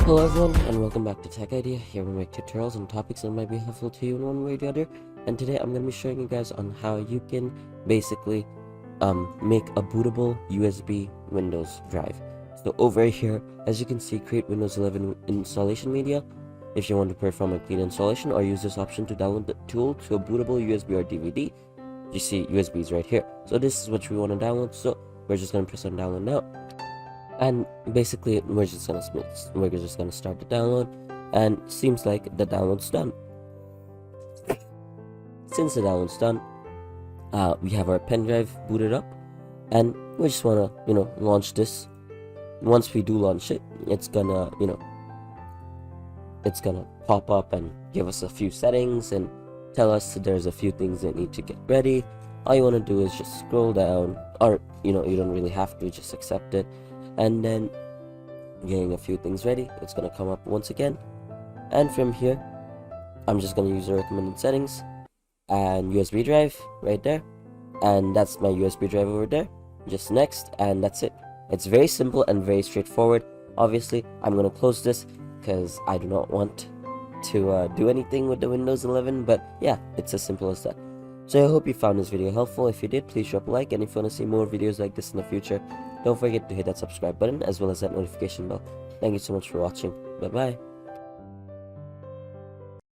Hello everyone and welcome back to Tech Idea. Here we make tutorials on topics that might be helpful to you in one way or the other. And today I'm going to be showing you guys on how you can basically make a bootable USB Windows drive. So over here, as you can see, create Windows 11 installation media. If you want to perform a clean installation, or use this option to download the tool to a bootable USB or DVD. You see USB is right here. So this is what we want to download. So we're just going to press on download now. And basically we're just gonna start the download, and seems like the download's done. Since the download's done, we have our pen drive booted up, and we just wanna launch this. Once we do launch it, it's gonna pop up and give us a few settings and tell us there's a few things that need to get ready. All you want to do is just scroll down, or you don't really have to, just accept it. And then getting a few things ready, it's gonna come up once again, and from here I'm just gonna use the recommended settings and USB drive right there, and that's my USB drive over there. Just next, and that's it. It's very simple and very straightforward. Obviously I'm gonna close this because I do not want to do anything with the Windows 11, but yeah, it's as simple as that. So I hope you found this video helpful. If you did, please drop a like, and if you want to see more videos like this in the future, don't forget to hit that subscribe button as well as that notification bell. Thank you so much for watching. Bye bye.